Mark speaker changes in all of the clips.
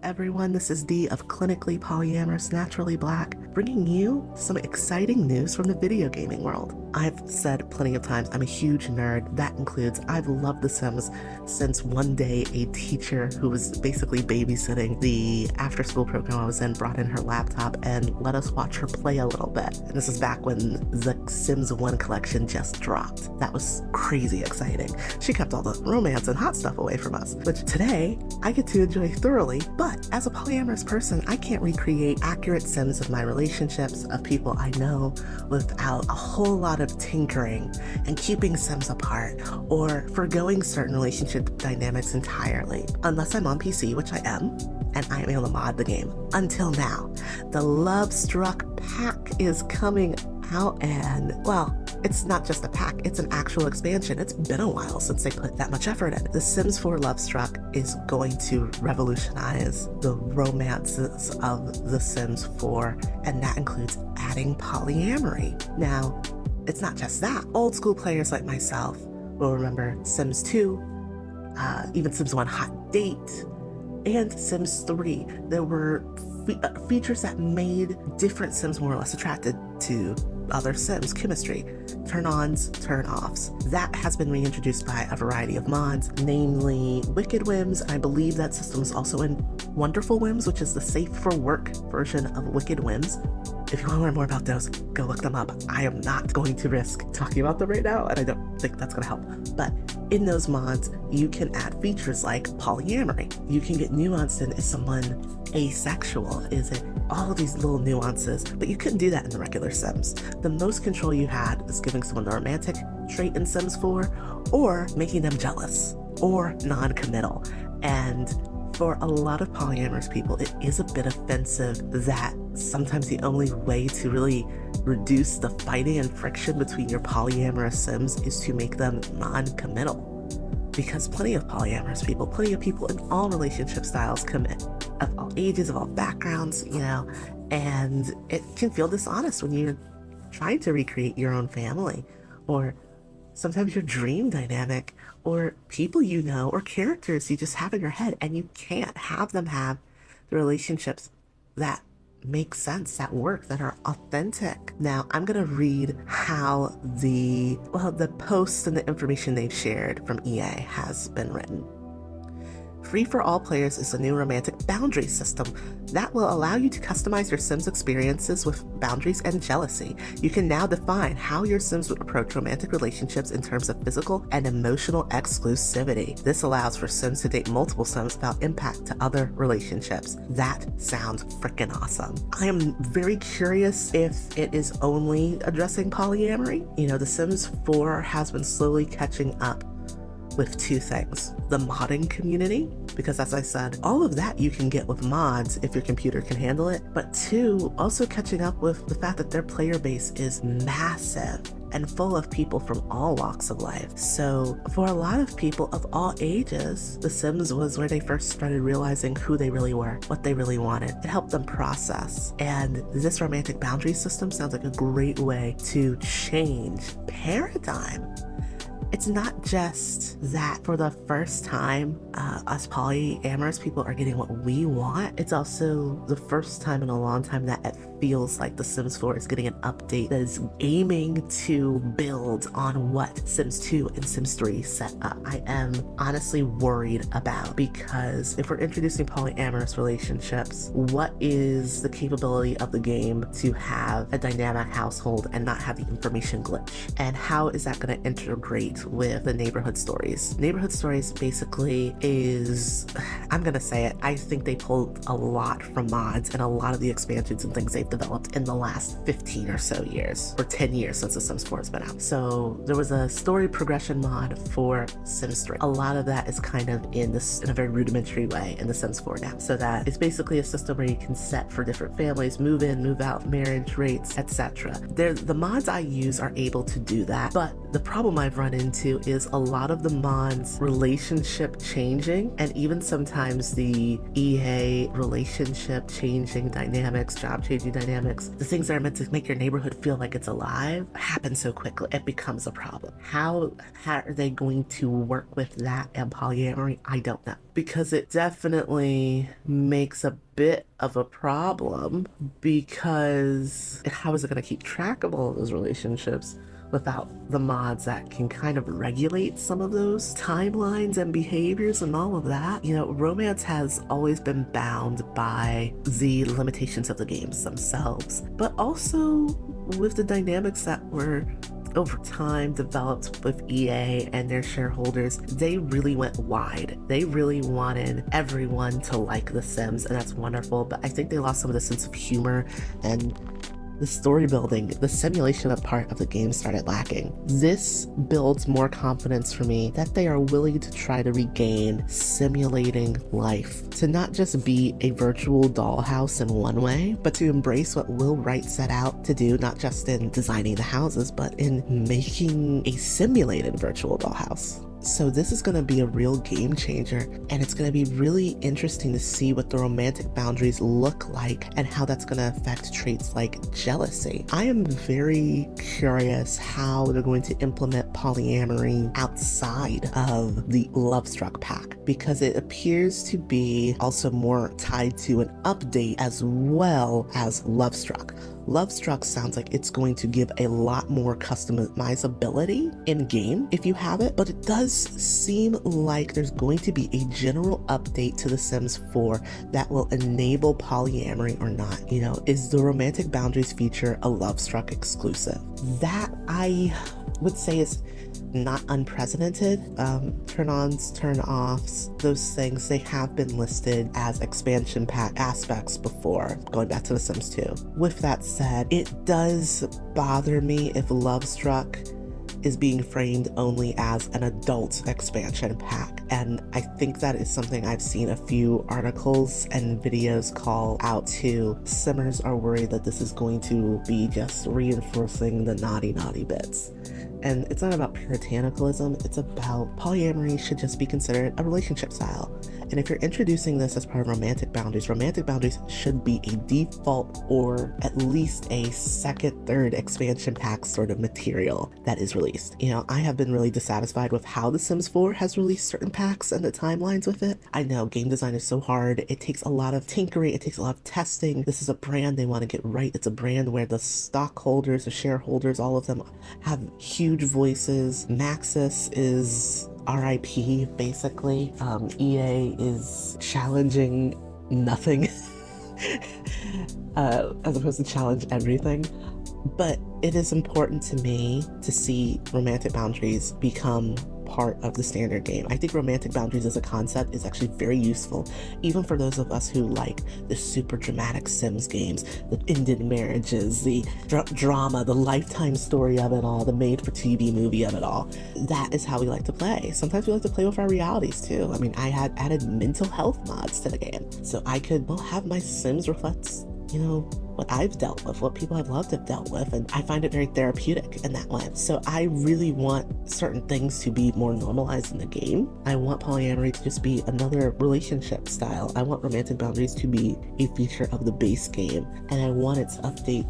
Speaker 1: everyone, this is Dee of Clinically Polyamorous, Naturally Black, bringing you some exciting news from the video gaming world. I've said plenty of times I'm a huge nerd. That includes I've loved The Sims since one day a teacher who was basically babysitting the after-school program I was in brought in her laptop and let us watch her play a little bit. And this is back when the Sims 1 collection just dropped. That was crazy exciting. She kept all the romance and hot stuff away from us, which today I get to enjoy thoroughly. But as a polyamorous person, I can't recreate accurate Sims of my relationships, of people I know, without a whole lot of tinkering and keeping Sims apart or forgoing certain relationship dynamics entirely. Unless I'm on PC, which I am, and I am able to mod the game. Until now, the Lovestruck pack is coming out, and well, it's not just a pack, it's an actual expansion. It's been a while since they put that much effort in. The Sims 4 Lovestruck is going to revolutionize the romances of The Sims 4, and that includes adding polyamory. Now, it's not just that. Old school players like myself will remember Sims 2, even Sims 1 Hot Date, and Sims 3. There were features that made different Sims more or less attracted to other Sims. Chemistry, turn-ons, turn-offs. That has been reintroduced by a variety of mods, namely Wicked Whims. I believe that system is also in Wonderful Whims, which is the safe for work version of Wicked Whims. If you want to learn more about those, go look them up. I am not going to risk talking about them right now, and I don't think that's going to help. But in those mods, you can add features like polyamory. You can get nuanced in, is someone asexual? Is it all of these little nuances? But you couldn't do that in the regular Sims. The most control you had was giving someone the romantic trait in Sims 4, or making them jealous, or non-committal. And for a lot of polyamorous people, it is a bit offensive that sometimes the only way to really reduce the fighting and friction between your polyamorous Sims is to make them non-committal. Because plenty of polyamorous people, plenty of people in all relationship styles commit, of all ages, of all backgrounds, you know, and it can feel dishonest when you're trying to recreate your own family, or sometimes your dream dynamic, or people you know, or characters you just have in your head, and you can't have them have the relationships that make sense, that work, that are authentic. Now, I'm gonna read how the posts and the information they've shared from EA has been written. Free for all players is a new romantic boundary system that will allow you to customize your Sims experiences with boundaries and jealousy. You can now define how your Sims would approach romantic relationships in terms of physical and emotional exclusivity. This allows for Sims to date multiple Sims without impact to other relationships. That sounds freaking awesome. I am very curious if it is only addressing polyamory. You know, The Sims 4 has been slowly catching up with two things: the modding community, because as I said, all of that you can get with mods if your computer can handle it, but two, also catching up with the fact that their player base is massive and full of people from all walks of life. So for a lot of people of all ages, The Sims was where they first started realizing who they really were, what they really wanted. It helped them process. And this romantic boundary system sounds like a great way to change paradigm. It's not just that for the first time, us polyamorous people are getting what we want. It's also the first time in a long time that it feels like The Sims 4 is getting an update that is aiming to build on what Sims 2 and Sims 3 set up. I am honestly worried about, because if we're introducing polyamorous relationships, what is the capability of the game to have a dynamic household and not have the information glitch? And how is that going to integrate with the neighborhood stories? Neighborhood stories basically is, I'm gonna say it, I think they pulled a lot from mods and a lot of the expansions and things they've developed in the last 15 or so years, or 10 years since The Sims 4 has been out. So there was a story progression mod for Sims 3. A lot of that is kind of in a very rudimentary way in The Sims 4 now. So that it's basically a system where you can set for different families, move in, move out, marriage rates, etc. The mods I use are able to do that, but the problem I've run into is a lot of the mods relationship changing, and even sometimes the EA relationship changing dynamics, job changing dynamics, the things that are meant to make your neighborhood feel like it's alive happen so quickly it becomes a problem. How are they going to work with that and polyamory? I don't know, because it definitely makes a bit of a problem, because how is it going to keep track of all of those relationships without the mods that can kind of regulate some of those timelines and behaviors and all of that? You know, romance has always been bound by the limitations of the games themselves, but also with the dynamics that were over time developed with EA and their shareholders. They really went wide. They really wanted everyone to like The Sims, and that's wonderful, but I think they lost some of the sense of humor and the story building. The simulation of part of the game started lacking. This builds more confidence for me that they are willing to try to regain simulating life, to not just be a virtual dollhouse in one way, but to embrace what Will Wright set out to do, not just in designing the houses, but in making a simulated virtual dollhouse. So this is going to be a real game changer, and it's going to be really interesting to see what the romantic boundaries look like and how that's going to affect traits like jealousy. I am very curious how they're going to implement polyamory outside of the Lovestruck pack, because it appears to be also more tied to an update as well as Lovestruck. Lovestruck sounds like it's going to give a lot more customizability in game if you have it, but it does seem like there's going to be a general update to The Sims 4 that will enable polyamory or not. You know, is the romantic boundaries feature a Lovestruck exclusive? That I would say is not unprecedented. Turn-ons, turn-offs, those things, they have been listed as expansion pack aspects before, going back to The Sims 2. With that said, it does bother me if Lovestruck is being framed only as an adult expansion pack, and I think that is something I've seen a few articles and videos call out to. Simmers are worried that this is going to be just reinforcing the naughty bits. And it's not about puritanicalism, it's about polyamory should just be considered a relationship style. And if you're introducing this as part of romantic boundaries should be a default or at least a second, third expansion pack sort of material that is released. You know, I have been really dissatisfied with how The Sims 4 has released certain packs and the timelines with it. I know game design is so hard. It takes a lot of tinkering. It takes a lot of testing. This is a brand they want to get right. It's a brand where the stockholders, the shareholders, all of them have huge voices. Maxis is RIP, basically. EA is challenging nothing as opposed to challenge everything. But it is important to me to see romantic boundaries become part of the standard game. I think romantic boundaries as a concept is actually very useful, even for those of us who like the super dramatic Sims games, the ended marriages, the drama, the lifetime story of it all, the made-for-TV movie of it all. That is how we like to play. Sometimes we like to play with our realities too. I mean, I had added mental health mods to the game, so I could have my Sims reflect, you know, what I've dealt with, what people I've loved have dealt with, and I find it very therapeutic in that way. So I really want certain things to be more normalized in the game. I want polyamory to just be another relationship style. I want romantic boundaries to be a feature of the base game, and I want its update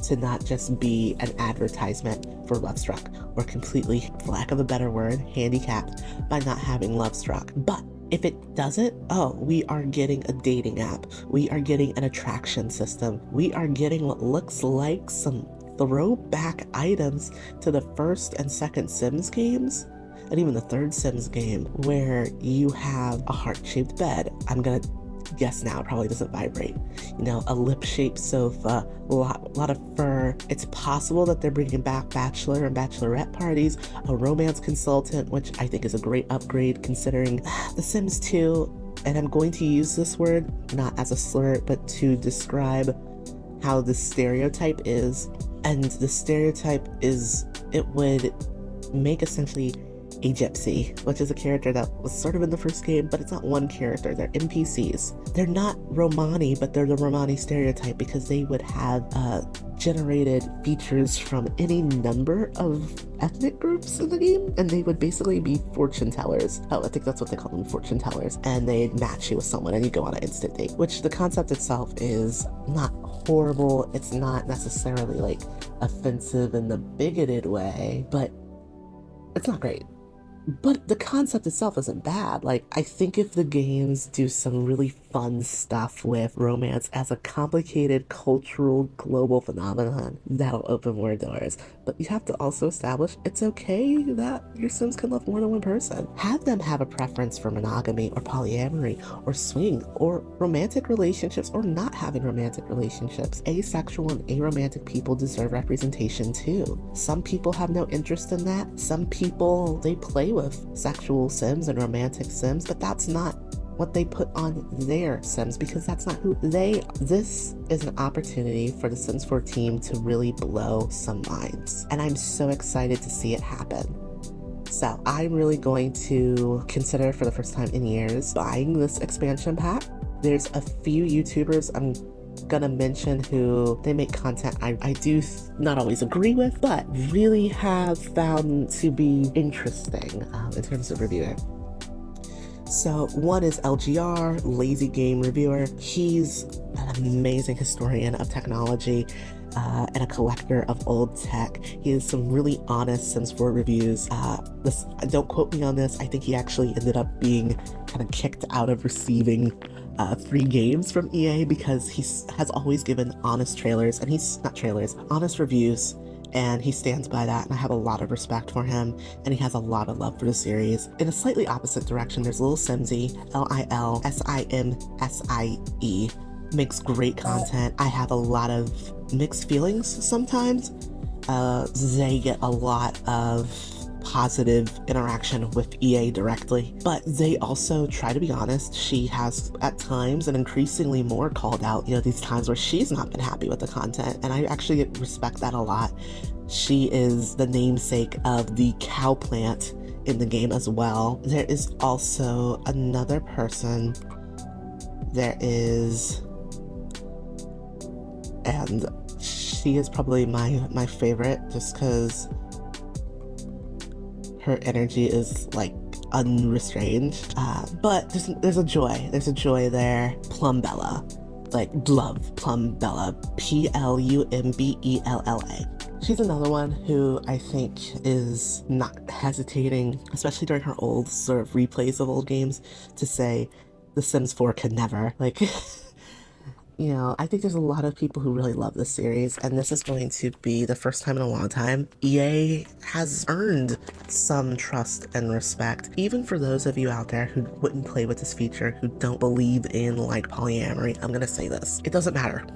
Speaker 1: to not just be an advertisement for Lovestruck, or completely, for lack of a better word, handicapped by not having Lovestruck. But if it doesn't, oh, we are getting a dating app. We are getting an attraction system. We are getting what looks like some throwback items to the first and second Sims games, and even the third Sims game, where you have a heart-shaped bed. I'm gonna guess now, it probably doesn't vibrate. You know, a lip-shaped sofa, a lot of fur. It's possible that they're bringing back bachelor and bachelorette parties, a romance consultant, which I think is a great upgrade considering The Sims 2, and I'm going to use this word not as a slur, but to describe how the stereotype is. And the stereotype is, it would make essentially a gypsy, which is a character that was sort of in the first game, but it's not one character, they're NPCs. They're not Romani, but they're the Romani stereotype because they would have generated features from any number of ethnic groups in the game, and they would basically be fortune tellers. Oh, I think that's what they call them, fortune tellers. And they'd match you with someone and you go on an instant date, which the concept itself is not horrible. It's not necessarily like offensive in the bigoted way, but it's not great. But the concept itself isn't bad. Like, I think if the games do some really fun stuff with romance as a complicated cultural global phenomenon, that'll open more doors. But you have to also establish it's okay that your Sims can love more than one person. Have them have a preference for monogamy or polyamory or swing or romantic relationships or not having romantic relationships. Asexual and aromantic people deserve representation too. Some people have no interest in that. Some people, they play with sexual Sims and romantic Sims, but that's not what they put on their Sims, because that's not who they. This is an opportunity for the Sims 4 team to really blow some minds, and I'm so excited to see it happen. So I'm really going to consider for the first time in years buying this expansion pack. There's a few YouTubers I'm gonna mention who they make content I do not always agree with, but really have found to be interesting in terms of reviewing. So one is LGR, Lazy Game Reviewer. He's an amazing historian of technology and a collector of old tech. He has some really honest Sims 4 reviews. Don't quote me on this. I think he actually ended up being kind of kicked out of receiving free games from EA because he has always given honest honest reviews, and he stands by that, and I have a lot of respect for him, and he has a lot of love for the series. In a slightly opposite direction, there's Lil Simsie, Lilsimsie, makes great content. I have a lot of mixed feelings sometimes. They get a lot of positive interaction with EA directly, but they also try to be honest. She has at times, and increasingly more, called out, these times where she's not been happy with the content, and I actually respect that a lot. She is the namesake of the cow plant in the game as well. There is also another person. And she is probably my favorite, just because her energy is like unrestrained, but there's a joy there. Plumbella, like love Plumbella, Plumbella. She's another one who I think is not hesitating, especially during her old sort of replays of old games, to say The Sims 4 could never, like I think there's a lot of people who really love this series, and this is going to be the first time in a long time EA has earned some trust and respect, even for those of you out there who wouldn't play with this feature, who don't believe in polyamory. I'm gonna say this: it doesn't matter.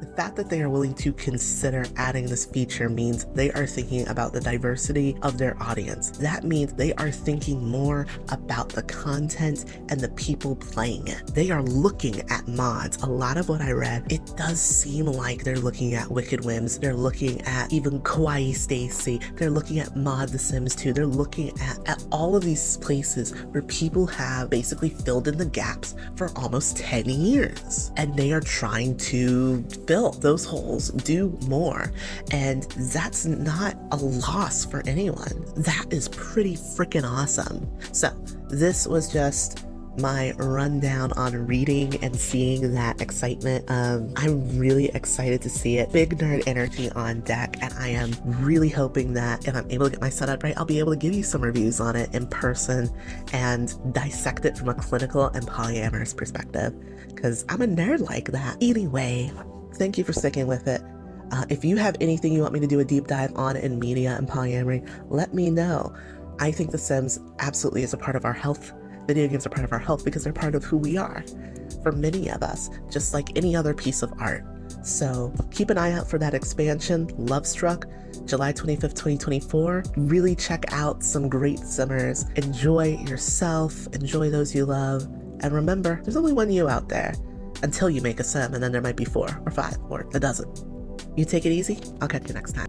Speaker 1: The fact that they are willing to consider adding this feature means they are thinking about the diversity of their audience. That means they are thinking more about the content and the people playing it. They are looking at mods. A lot of what I read, it does seem like they're looking at Wicked Whims. They're looking at even Kawaii Stacy. They're looking at Mod The Sims 2. They're looking at all of these places where people have basically filled in the gaps for almost 10 years. And they are trying to fill those holes, do more. And that's not a loss for anyone. That is pretty freaking awesome. So this was just my rundown on reading and seeing that excitement. I'm really excited to see it. Big nerd energy on deck, and I am really hoping that if I'm able to get my setup right, I'll be able to give you some reviews on it in person and dissect it from a clinical and polyamorous perspective, because I'm a nerd like that. Anyway, thank you for sticking with it. If you have anything you want me to do a deep dive on in media and polyamory, let me know. I think The Sims absolutely is a part of our health. Video games are part of our health because they're part of who we are, for many of us, just like any other piece of art. So keep an eye out for that expansion, Lovestruck, July 25th, 2024. Really check out some great Simmers. Enjoy yourself, enjoy those you love, and remember, there's only one you out there until you make a Sim, and then there might be 4 or 5 or a dozen. You take it easy. I'll catch you next time.